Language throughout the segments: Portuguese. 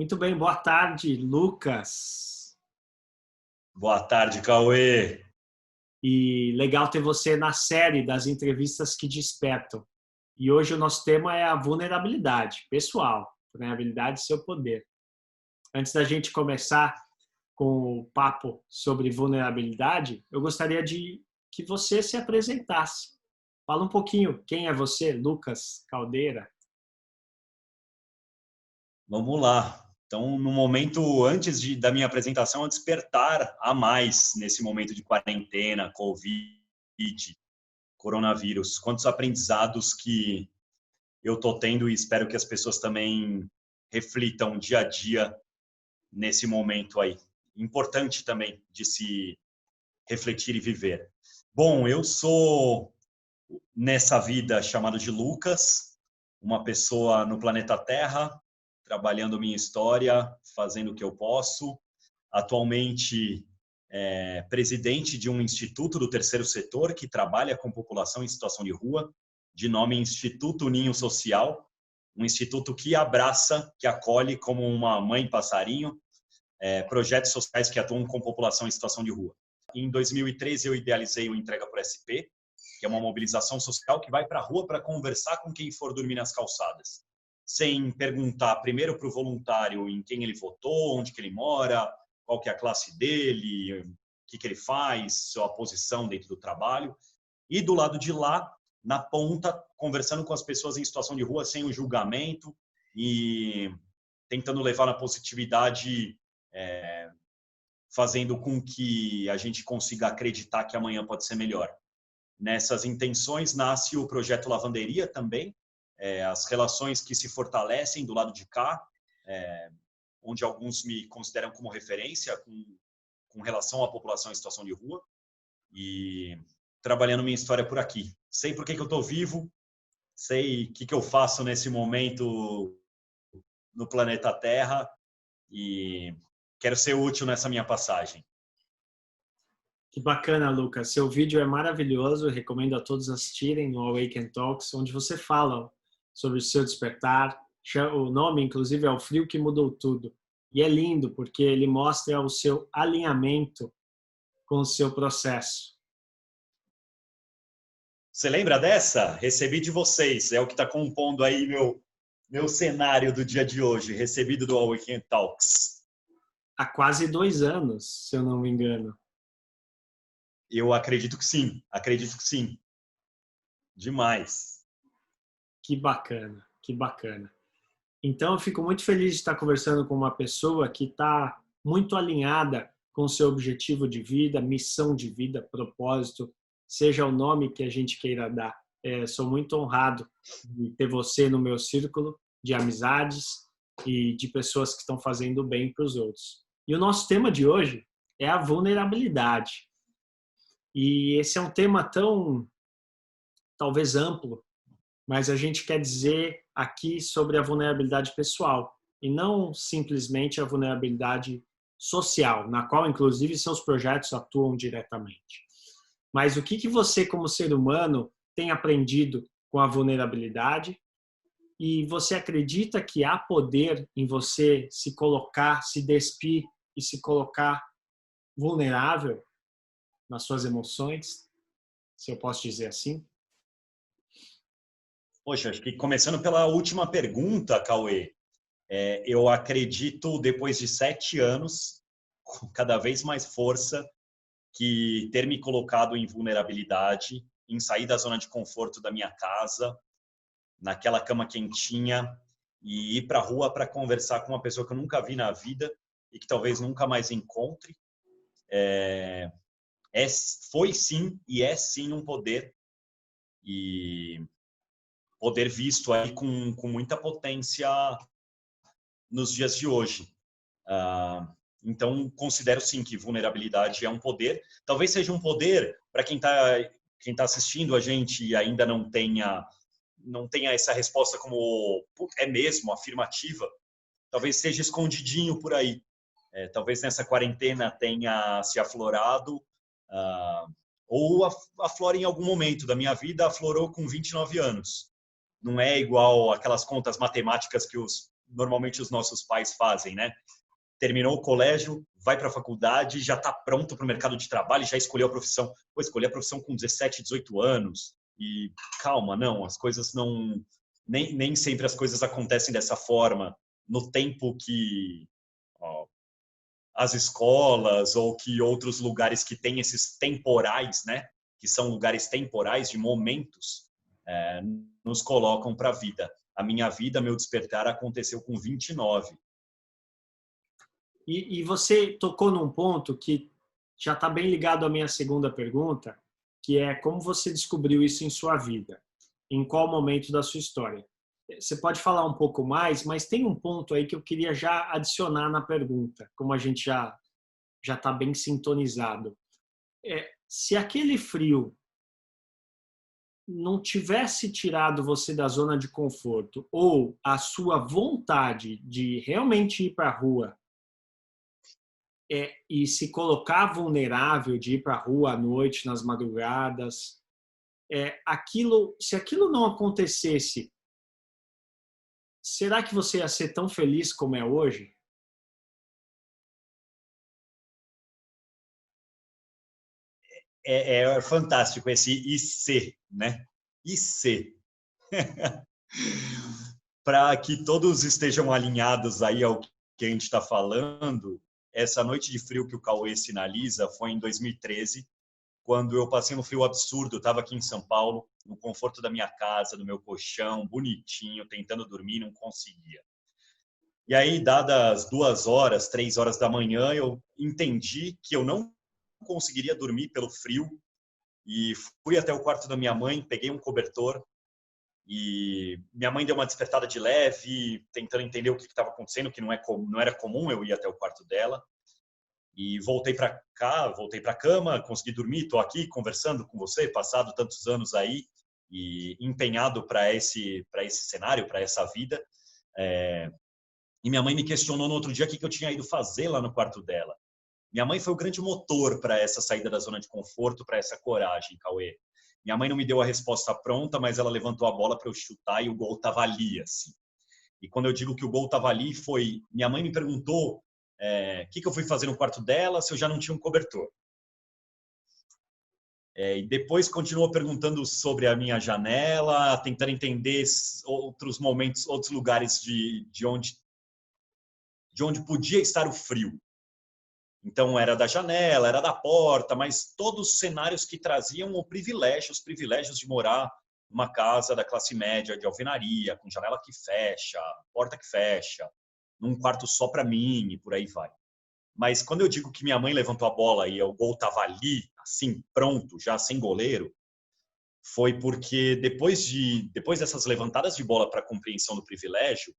Muito bem, boa tarde, Lucas. Boa tarde, Cauê. E legal ter você na série das entrevistas que despertam. E hoje o nosso tema é a vulnerabilidade pessoal, vulnerabilidade e seu poder. Antes da gente começar com o papo sobre vulnerabilidade, eu gostaria de que você se apresentasse. Fala um pouquinho, quem é você, Lucas Caldeira? Vamos lá. Então, no momento antes da minha apresentação, a despertar a mais nesse momento de quarentena, Covid, coronavírus. Quantos aprendizados que eu estou tendo e espero que as pessoas também reflitam dia a dia nesse momento aí. Importante também de se refletir e viver. Bom, eu sou nessa vida chamado de Lucas, uma pessoa no planeta Terra, trabalhando minha história, fazendo o que eu posso. Atualmente, presidente de um instituto do terceiro setor que trabalha com população em situação de rua, de nome Instituto Ninho Social, um instituto que abraça, que acolhe como uma mãe passarinho, projetos sociais que atuam com população em situação de rua. Em 2013, eu idealizei o Entrega por SP, que é uma mobilização social que vai para a rua para conversar com quem for dormir nas calçadas, sem perguntar primeiro para o voluntário em quem ele votou, onde que ele mora, qual que é a classe dele, o que ele faz, sua posição dentro do trabalho, e do lado de lá, na ponta, conversando com as pessoas em situação de rua sem o julgamento e tentando levar na positividade, fazendo com que a gente consiga acreditar que amanhã pode ser melhor. Nessas intenções nasce o projeto Lavanderia também, as relações que se fortalecem do lado de cá, onde alguns me consideram como referência com relação à população em situação de rua, e trabalhando minha história por aqui. Sei por que eu estou vivo, sei o que eu faço nesse momento no planeta Terra e quero ser útil nessa minha passagem. Que bacana, Lucas. Seu vídeo é maravilhoso. Recomendo a todos assistirem no Awaken Talks, onde você fala sobre o seu despertar. O nome, inclusive, é O Frio que Mudou Tudo. E é lindo, porque ele mostra o seu alinhamento com o seu processo. Você lembra dessa? Recebi de vocês. É o que está compondo aí meu cenário do dia de hoje, recebido do Awaken Talks. Há quase 2 anos, se eu não me engano. Eu acredito que sim. Demais. Que bacana, que bacana. Então, eu fico muito feliz de estar conversando com uma pessoa que está muito alinhada com o seu objetivo de vida, missão de vida, propósito, seja o nome que a gente queira dar. Sou muito honrado de ter você no meu círculo de amizades e de pessoas que estão fazendo bem para os outros. E o nosso tema de hoje é a vulnerabilidade. E esse é um tema tão, talvez, amplo, mas a gente quer dizer aqui sobre a vulnerabilidade pessoal e não simplesmente a vulnerabilidade social, na qual, inclusive, seus projetos atuam diretamente. Mas o que você, como ser humano, tem aprendido com a vulnerabilidade? E você acredita que há poder em você se colocar, se despir e se colocar vulnerável nas suas emoções, se eu posso dizer assim? Poxa, acho que começando pela última pergunta, Cauê, eu acredito, depois de 7 anos, com cada vez mais força, que ter me colocado em vulnerabilidade, em sair da zona de conforto da minha casa, naquela cama quentinha, e ir para a rua para conversar com uma pessoa que eu nunca vi na vida e que talvez nunca mais encontre, foi sim e é sim um poder, e poder visto aí com muita potência nos dias de hoje. Então, considero sim que vulnerabilidade é um poder. Talvez seja um poder para quem tá assistindo a gente e ainda não tenha essa resposta como é mesmo, afirmativa. Talvez esteja escondidinho por aí. Talvez nessa quarentena tenha se aflorado, ou aflora em algum momento da minha vida, aflorou com 29 anos. Não é igual aquelas contas matemáticas que os normalmente os nossos pais fazem, né? Terminou o colégio, vai para a faculdade, já está pronto para o mercado de trabalho, já escolheu a profissão. Pô, escolhi a profissão com 17, 18 anos. E calma, não, as coisas não... Nem sempre as coisas acontecem dessa forma. No tempo que ó, as escolas ou que outros lugares que têm esses temporais, né? Que são lugares temporais de momentos, nos colocam para a vida. A minha vida, meu despertar aconteceu com 29. E você tocou num ponto que já está bem ligado à minha segunda pergunta, que é como você descobriu isso em sua vida? Em qual momento da sua história? Você pode falar um pouco mais, mas tem um ponto aí que eu queria já adicionar na pergunta, como a gente já está bem sintonizado. Se aquele frio não tivesse tirado você da zona de conforto ou a sua vontade de realmente ir para a rua e se colocar vulnerável de ir para a rua à noite, nas madrugadas, se aquilo não acontecesse, será que você ia ser tão feliz como é hoje? É fantástico esse IC, né? IC. Para que todos estejam alinhados aí ao que a gente está falando, essa noite de frio que o Cauê sinaliza foi em 2013, quando eu passei um frio absurdo. Eu estava aqui em São Paulo, no conforto da minha casa, do meu colchão, bonitinho, tentando dormir, não conseguia. E aí, dadas 2 horas, 3 horas da manhã, eu entendi que eu não conseguiria dormir pelo frio e fui até o quarto da minha mãe, peguei um cobertor e minha mãe deu uma despertada de leve, tentando entender o que estava acontecendo, que não era comum eu ir até o quarto dela. E voltei para cá, voltei para a cama, consegui dormir, estou aqui conversando com você, passado tantos anos aí e empenhado para esse cenário, para essa vida. E minha mãe me questionou no outro dia o que eu tinha ido fazer lá no quarto dela. Minha mãe foi o grande motor para essa saída da zona de conforto, para essa coragem, Cauê. Minha mãe não me deu a resposta pronta, mas ela levantou a bola para eu chutar e o gol estava ali, assim. E quando eu digo que o gol estava ali, foi... Minha mãe me perguntou o que eu fui fazer no quarto dela, se eu já não tinha um cobertor. E depois continuou perguntando sobre a minha janela, tentando entender outros momentos, outros lugares de onde podia estar o frio. Então, era da janela, era da porta, mas todos os cenários que traziam os privilégios de morar numa casa da classe média, de alvenaria, com janela que fecha, porta que fecha, num quarto só para mim e por aí vai. Mas quando eu digo que minha mãe levantou a bola e o gol estava ali, assim, pronto, já sem goleiro, foi porque depois dessas levantadas de bola para a compreensão do privilégio,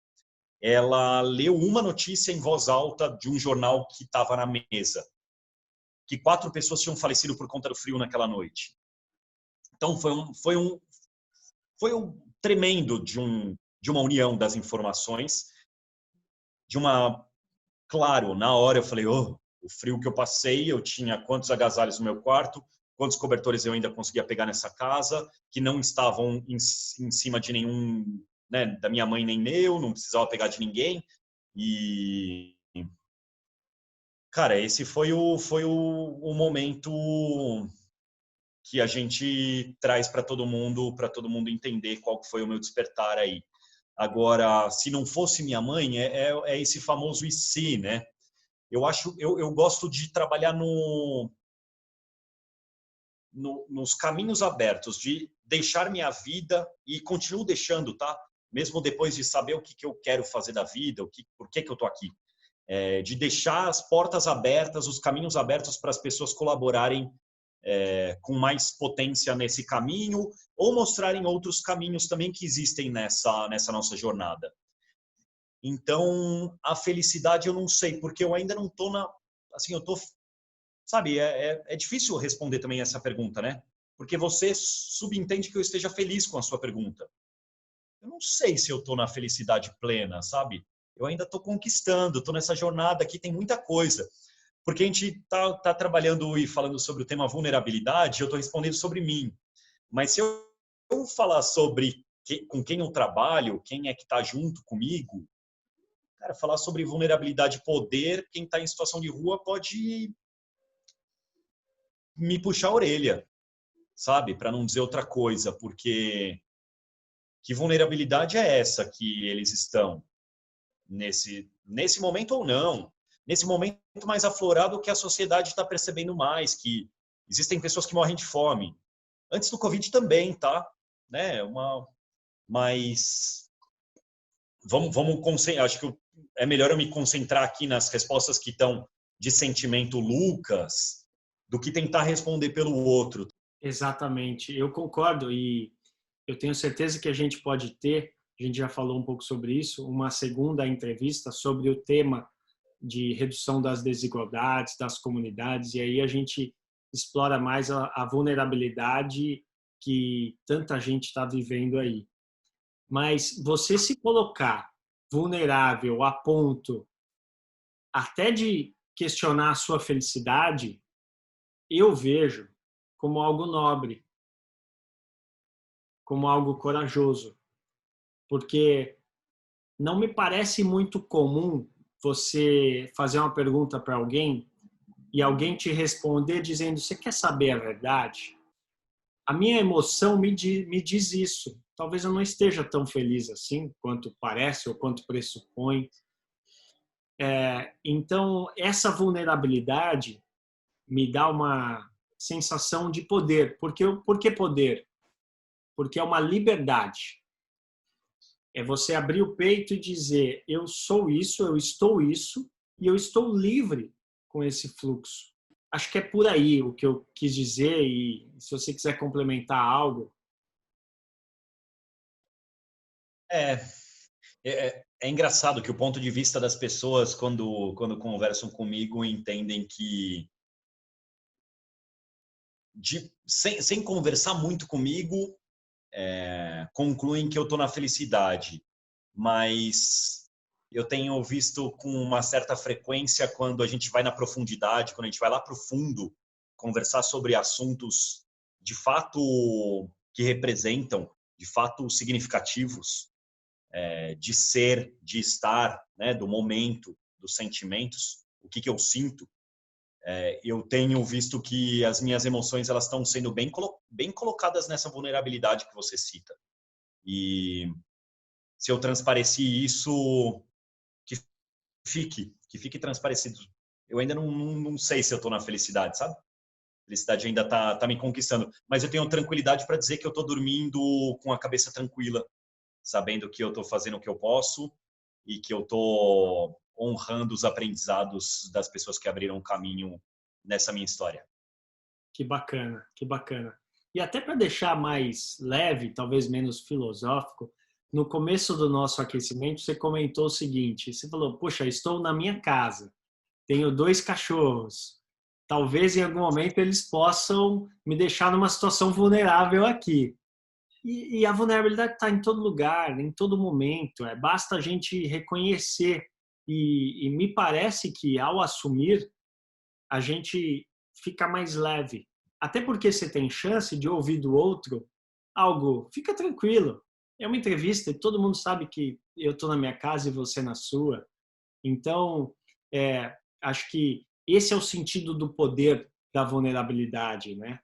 ela leu uma notícia em voz alta de um jornal que estava na mesa, que 4 pessoas tinham falecido por conta do frio naquela noite. Então foi um tremendo de uma união das informações, claro, na hora eu falei, o frio que eu passei, eu tinha quantos agasalhos no meu quarto, quantos cobertores eu ainda conseguia pegar nessa casa, que não estavam em cima de nenhum, né, da minha mãe nem meu, não precisava pegar de ninguém. E, cara, esse foi o momento que a gente traz para todo mundo entender qual foi o meu despertar aí. Agora, se não fosse minha mãe, é esse famoso e se, né? Eu gosto de trabalhar nos caminhos abertos, de deixar minha vida, e continuo deixando, tá? Mesmo depois de saber o que eu quero fazer da vida, por que eu tô aqui. De deixar as portas abertas, os caminhos abertos para as pessoas colaborarem com mais potência nesse caminho ou mostrarem outros caminhos também que existem nessa nossa jornada. Então, a felicidade eu não sei, porque eu ainda não tô assim, eu tô, sabe, é difícil responder também essa pergunta, né? Porque você subentende que eu esteja feliz com a sua pergunta. Eu não sei se eu tô na felicidade plena, sabe? Eu ainda tô conquistando, tô nessa jornada aqui, tem muita coisa. Porque a gente tá trabalhando e falando sobre o tema vulnerabilidade, eu tô respondendo sobre mim. Mas se eu falar sobre com quem eu trabalho, quem é que tá junto comigo, Cara, falar sobre vulnerabilidade e poder, quem está em situação de rua pode me puxar a orelha, sabe? Para não dizer outra coisa, porque que vulnerabilidade é essa que eles estão nesse momento ou não? Nesse momento mais aflorado que a sociedade está percebendo mais, que existem pessoas que morrem de fome. Antes do Covid também, tá? Né? Mas acho que é melhor eu me concentrar aqui nas respostas que estão de sentimento Lucas do que tentar responder pelo outro. Exatamente, eu concordo e eu tenho certeza que a gente pode ter, a gente já falou um pouco sobre isso, uma segunda entrevista sobre o tema de redução das desigualdades, das comunidades, e aí a gente explora mais a vulnerabilidade que tanta gente está vivendo aí. Mas você se colocar vulnerável a ponto até de questionar a sua felicidade, eu vejo como algo nobre, como algo corajoso, porque não me parece muito comum você fazer uma pergunta para alguém e alguém te responder dizendo: você quer saber a verdade? A minha emoção me diz isso. Talvez eu não esteja tão feliz assim quanto parece ou quanto pressupõe. Então, essa vulnerabilidade me dá uma sensação de poder. Por que poder? Porque é uma liberdade. É você abrir o peito e dizer: eu sou isso, eu estou isso, e eu estou livre com esse fluxo. Acho que é por aí o que eu quis dizer, e se você quiser complementar algo. É, é engraçado que o ponto de vista das pessoas, quando conversam comigo, entendem que, sem conversar muito comigo, concluem que eu estou na felicidade. Mas eu tenho visto com uma certa frequência quando a gente vai na profundidade, quando a gente vai lá para o fundo, conversar sobre assuntos de fato que representam, de fato significativos, de ser, de estar, né, do momento, dos sentimentos, o que eu sinto. Eu tenho visto que as minhas emoções elas estão sendo bem colocadas nessa vulnerabilidade que você cita. E se eu transpareci isso, que que fique transparecido. Eu ainda não sei se eu estou na felicidade, sabe? A felicidade ainda tá me conquistando. Mas eu tenho tranquilidade para dizer que eu estou dormindo com a cabeça tranquila, sabendo que eu estou fazendo o que eu posso e que eu estou honrando os aprendizados das pessoas que abriram o caminho nessa minha história. Que bacana, que bacana. E até para deixar mais leve, talvez menos filosófico, no começo do nosso aquecimento você comentou o seguinte, você falou: poxa, estou na minha casa, tenho 2 cachorros, talvez em algum momento eles possam me deixar numa situação vulnerável aqui. E a vulnerabilidade está em todo lugar, em todo momento. Basta a gente reconhecer. E me parece que ao assumir, a gente fica mais leve. Até porque você tem chance de ouvir do outro algo. Fica tranquilo. É uma entrevista e todo mundo sabe que eu estou na minha casa e você na sua. Então, acho que esse é o sentido do poder da vulnerabilidade, né?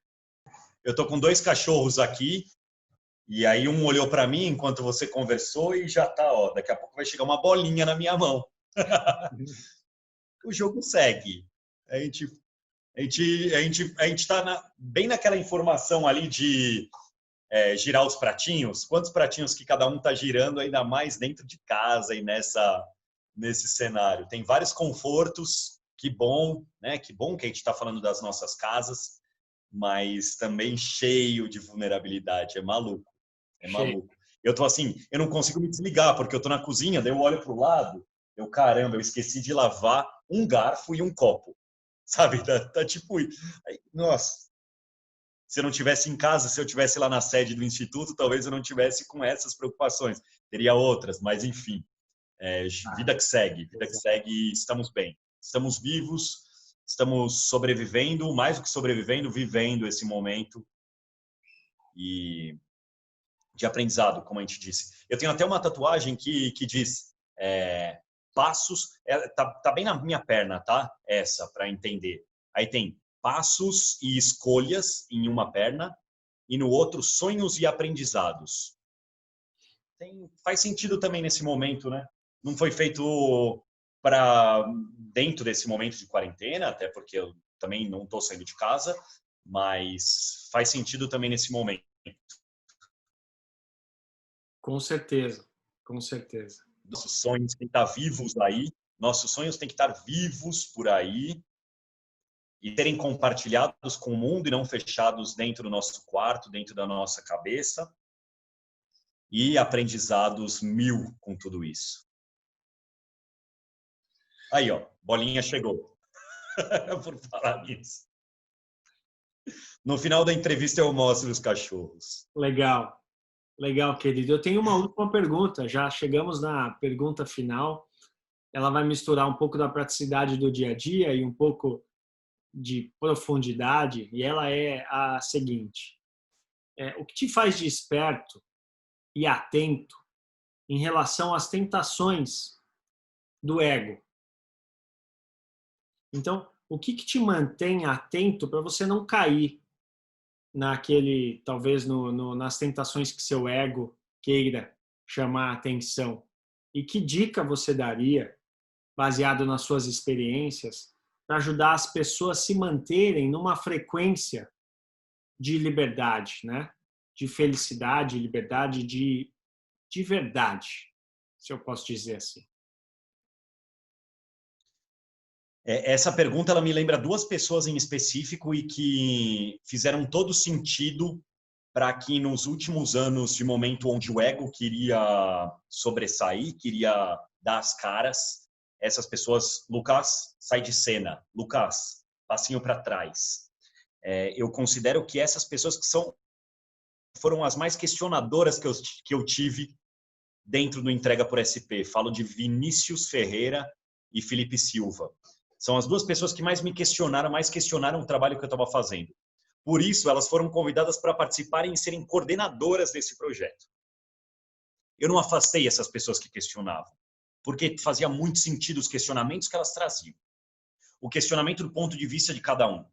Eu tô com 2 cachorros aqui e aí um olhou para mim enquanto você conversou e já tá, ó, daqui a pouco vai chegar uma bolinha na minha mão. O jogo segue. A gente está bem naquela informação ali de girar os pratinhos. Quantos pratinhos que cada um está girando, ainda mais dentro de casa e nesse cenário. Tem vários confortos, que bom, né? Que bom que a gente está falando das nossas casas, mas também cheio de vulnerabilidade. É maluco, é Cheio. maluco. Eu tô assim, eu não consigo me desligar, porque eu tô na cozinha, daí eu olho para o lado, caramba, eu esqueci de lavar um garfo e um copo. Sabe? Tá tipo. Aí, nossa, se eu não tivesse em casa, se eu tivesse lá na sede do instituto, talvez eu não tivesse com essas preocupações. Teria outras, mas enfim. Vida que segue, estamos bem. Estamos vivos, estamos sobrevivendo, mais do que sobrevivendo, vivendo esse momento e de aprendizado, como a gente disse. Eu tenho até uma tatuagem que diz passos, tá bem na minha perna, tá? Essa, para entender. Aí tem passos e escolhas em uma perna, e no outro, sonhos e aprendizados. Faz sentido também nesse momento, né? Não foi feito para dentro desse momento de quarentena, até porque eu também não estou saindo de casa, mas faz sentido também nesse momento. Com certeza, com certeza. Nossos sonhos têm que estar vivos aí, nossos sonhos têm que estar vivos por aí e serem compartilhados com o mundo e não fechados dentro do nosso quarto, dentro da nossa cabeça. E aprendizados 1000 com tudo isso. Aí, ó, bolinha chegou. Por falar nisso. No final da entrevista eu mostro os cachorros. Legal, legal, querido. Eu tenho uma última pergunta. Já chegamos na pergunta final. Ela vai misturar um pouco da praticidade do dia a dia e um pouco de profundidade. E ela é a seguinte: o que te faz de esperto e atento em relação às tentações do ego? Então, o que te mantém atento para você não cair naquele, talvez nas tentações que seu ego queira chamar a atenção? E que dica você daria, baseado nas suas experiências, para ajudar as pessoas a se manterem numa frequência de liberdade, né? De felicidade, liberdade de verdade, se eu posso dizer assim? Essa pergunta ela me lembra duas pessoas em específico e que fizeram todo sentido para que nos últimos anos, de momento onde o ego queria sobressair, queria dar as caras, essas pessoas, Lucas, sai de cena. Lucas, passinho para trás. Eu considero que essas pessoas foram as mais questionadoras que eu tive dentro do Entrega por SP. Falo de Vinícius Ferreira e Felipe Silva. São as duas pessoas que mais questionaram o trabalho que eu estava fazendo. Por isso, elas foram convidadas para participarem e serem coordenadoras desse projeto. Eu não afastei essas pessoas que questionavam, porque fazia muito sentido os questionamentos que elas traziam. O questionamento do ponto de vista de cada um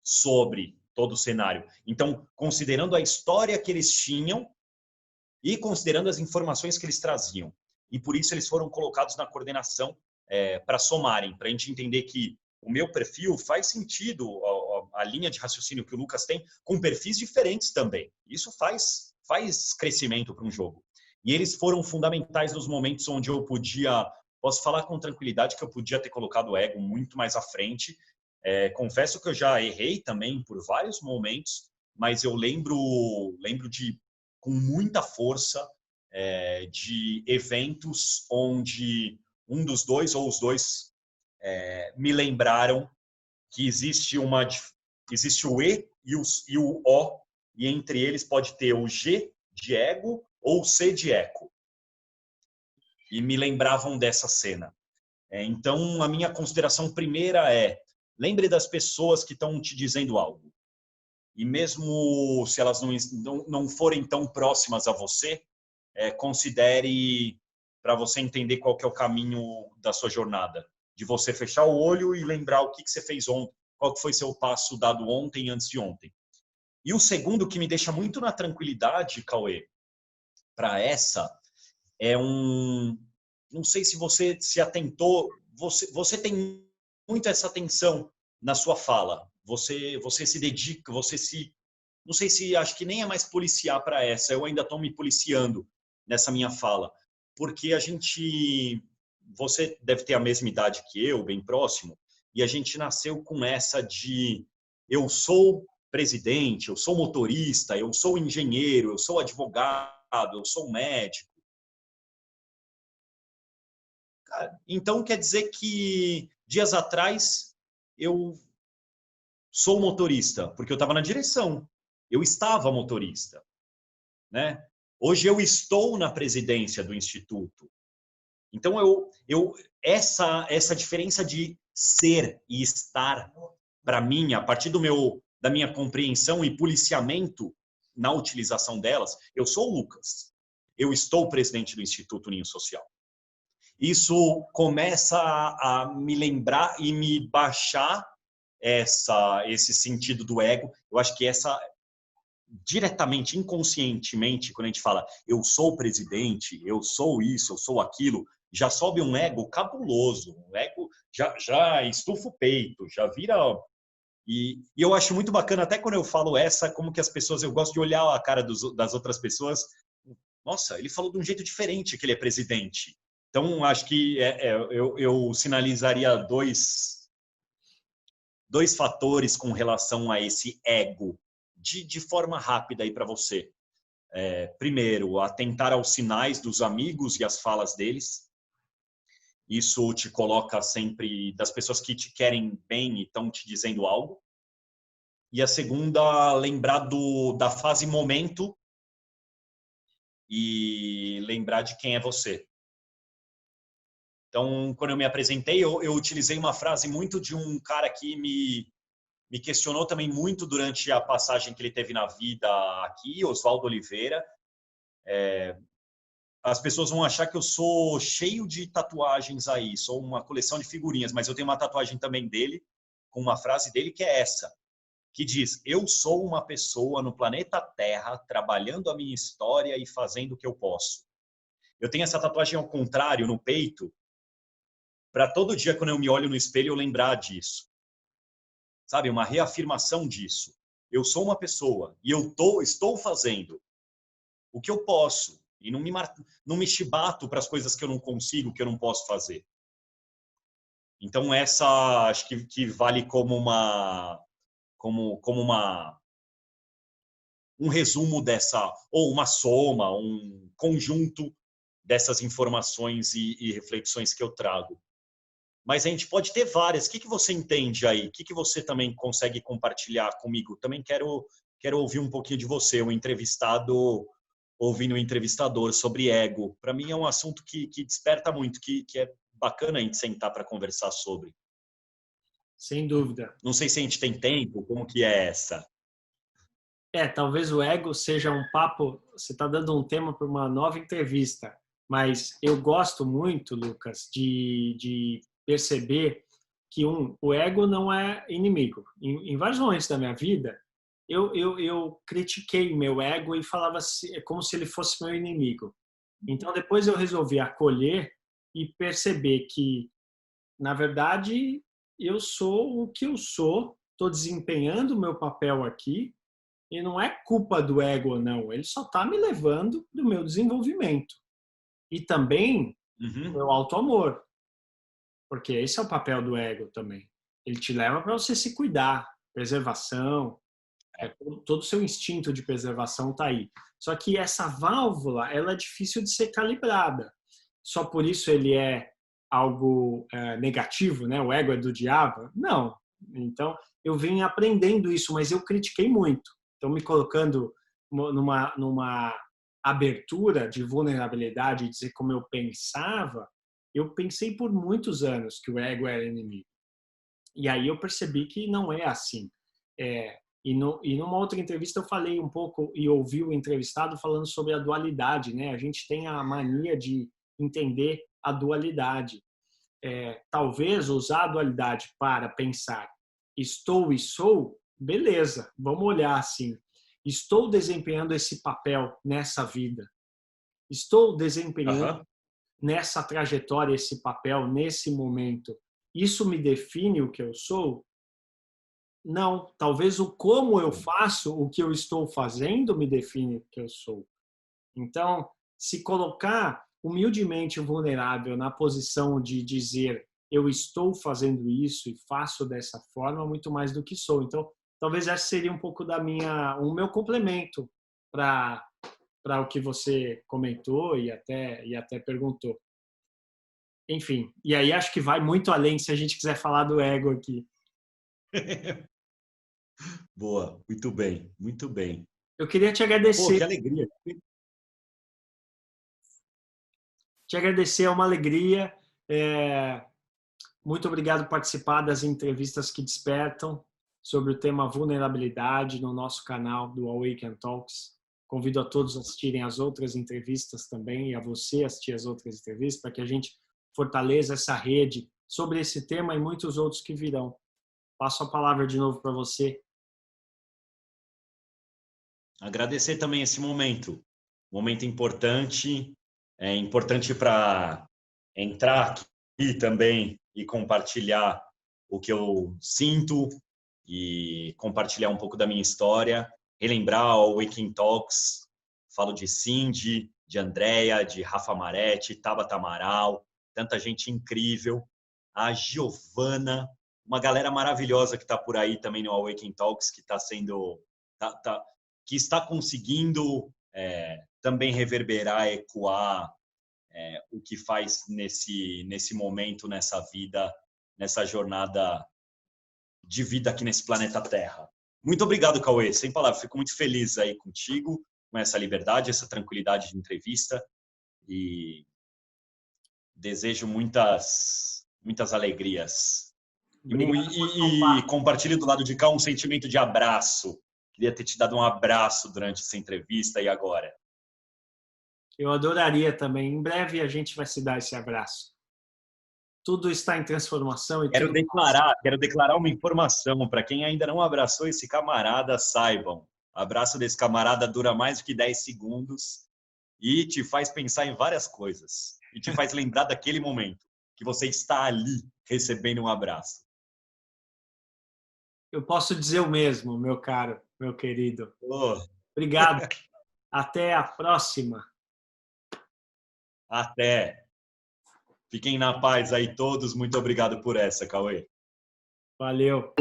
sobre todo o cenário. Então, considerando a história que eles tinham e considerando as informações que eles traziam. E por isso eles foram colocados na coordenação para somarem, para a gente entender que o meu perfil faz sentido, a linha de raciocínio que o Lucas tem, com perfis diferentes também. Isso faz crescimento para um jogo. E eles foram fundamentais nos momentos onde eu posso falar com tranquilidade que eu podia ter colocado o ego muito mais à frente. Confesso que eu já errei também por vários momentos, mas eu lembro com muita força de eventos onde um dos dois ou os dois me lembraram que existe o E e o O, e entre eles pode ter o G de ego ou o C de eco. E me lembravam dessa cena. Então, a minha consideração primeira lembre das pessoas que estão te dizendo algo. E mesmo se elas não forem tão próximas a você, considere para você entender qual que é o caminho da sua jornada. De você fechar o olho e lembrar o que você fez ontem, qual que foi seu passo dado ontem e antes de ontem. E o segundo que me deixa muito na tranquilidade, Cauê, para essa, não sei se você se atentou, você tem muito essa atenção na sua fala. Você se dedica, não sei se acho que nem é mais policiar para essa, eu ainda estou me policiando nessa minha fala, porque você deve ter a mesma idade que eu, bem próximo, e a gente nasceu com essa de eu sou presidente, eu sou motorista, eu sou engenheiro, eu sou advogado, eu sou médico. Então quer dizer que dias atrás eu sou motorista, porque eu estava na direção. Eu estava motorista, né? Hoje eu estou na presidência do instituto. Então essa diferença de ser e estar, para mim, a partir da minha compreensão e policiamento na utilização delas, eu sou o Lucas. Eu estou presidente do Instituto Ninho Social. isso começa a me lembrar e me baixar esse sentido do ego. Eu acho que diretamente, inconscientemente, quando a gente fala eu sou o presidente, eu sou isso, eu sou aquilo, já sobe um ego cabuloso, um ego já estufa o peito, já vira... E eu acho muito bacana, até quando eu falo como que as pessoas, eu gosto de olhar a cara das outras pessoas, nossa, ele falou de um jeito diferente que ele é presidente. Então, acho que eu sinalizaria dois fatores com relação a esse ego, de forma rápida aí para você. Primeiro, atentar aos sinais dos amigos e às falas deles. Isso te coloca sempre das pessoas que te querem bem e estão te dizendo algo. E a segunda, lembrar da fase momento e lembrar de quem é você. Então, quando eu me apresentei, eu utilizei uma frase muito de um cara que me questionou também muito durante a passagem que ele teve na vida aqui, Oswaldo Oliveira. As pessoas vão achar que eu sou cheio de tatuagens aí, sou uma coleção de figurinhas, mas eu tenho uma tatuagem também dele, com uma frase dele que é essa, que diz: eu sou uma pessoa no planeta Terra, trabalhando a minha história e fazendo o que eu posso. Eu tenho essa tatuagem ao contrário, no peito, para todo dia, quando eu me olho no espelho, eu lembrar disso. Sabe, uma reafirmação disso. Eu sou uma pessoa e estou fazendo o que eu posso. E não me chibato para as coisas que eu não consigo, que eu não posso fazer. Então, essa acho que vale como um resumo ou uma soma, um conjunto dessas informações e reflexões que eu trago. Mas a gente pode ter várias. O que você entende aí? O que você também consegue compartilhar comigo? Também quero ouvir um pouquinho de você, o entrevistado, ouvindo o entrevistador sobre ego. Para mim é um assunto que desperta muito, que é bacana a gente sentar para conversar sobre. Sem dúvida. Não sei se a gente tem tempo, como que é essa? Talvez o ego seja um papo, você está dando um tema para uma nova entrevista, mas eu gosto muito, Lucas, de perceber que o ego não é inimigo. Em vários momentos da minha vida, eu critiquei meu ego e falava como se ele fosse meu inimigo. Então, depois eu resolvi acolher e perceber que, na verdade, eu sou o que eu sou, estou desempenhando o meu papel aqui, e não é culpa do ego, não. Ele só está me levando do meu desenvolvimento. E também do meu auto-amor. Porque esse é o papel do ego também. Ele te leva para você se cuidar, preservação, todo o seu instinto de preservação está aí. Só que essa válvula, ela é difícil de ser calibrada. Só por isso ele é algo negativo, né? O ego é do diabo? Não. Então, eu vim aprendendo isso, mas eu critiquei muito. Então, me colocando numa abertura de vulnerabilidade, dizer como eu pensei por muitos anos que o ego era inimigo. E aí eu percebi que não é assim. E numa outra entrevista eu falei um pouco e ouvi o entrevistado falando sobre a dualidade, né? A gente tem a mania de entender a dualidade. Talvez usar a dualidade para pensar estou e sou, beleza, vamos olhar assim. Estou desempenhando esse papel nessa vida. Estou desempenhando nessa trajetória esse papel, nesse momento. Isso me define o que eu sou? Não, talvez o como eu faço o que eu estou fazendo me define o que eu sou. Então, se colocar humildemente vulnerável na posição de dizer eu estou fazendo isso e faço dessa forma muito mais do que sou. Então, talvez esse seria um pouco o meu complemento para o que você comentou e até perguntou. Enfim, e aí acho que vai muito além se a gente quiser falar do ego aqui. Boa, muito bem, muito bem. Eu queria te agradecer. Pô, que alegria. Te agradecer, é uma alegria. Muito obrigado por participar das entrevistas que despertam sobre o tema vulnerabilidade no nosso canal do Awaken Talks. Convido a todos a assistirem as outras entrevistas também e a você assistir as outras entrevistas para que a gente Fortaleza, essa rede, sobre esse tema e muitos outros que virão. Passo a palavra de novo para você. Agradecer também esse momento importante, é importante para entrar aqui também e compartilhar o que eu sinto e compartilhar um pouco da minha história, relembrar o Waking Talks, falo de Cindy, de Andrea, de Rafa Maretti, Tabata Amaral, tanta gente incrível, a Giovana, uma galera maravilhosa que está por aí também no Awakening Talks, que está sendo, que está conseguindo também reverberar, ecoar o que faz nesse momento, nessa vida, nessa jornada de vida aqui nesse planeta Terra. Muito obrigado, Cauê. Sem palavras, fico muito feliz aí contigo, com essa liberdade, essa tranquilidade de entrevista e desejo muitas alegrias. E compartilhe do lado de cá um sentimento de abraço. Queria ter te dado um abraço durante essa entrevista e agora. Eu adoraria também. Em breve a gente vai se dar esse abraço. Tudo está em transformação. Quero declarar uma informação para quem ainda não abraçou esse camarada, saibam. O abraço desse camarada dura mais do que 10 segundos e te faz pensar em várias coisas. E te faz lembrar daquele momento que você está ali recebendo um abraço. Eu posso dizer o mesmo, meu caro, meu querido. Oh. Obrigado. Até a próxima. Até. Fiquem na paz aí todos. Muito obrigado por essa, Cauê. Valeu.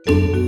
Thank you.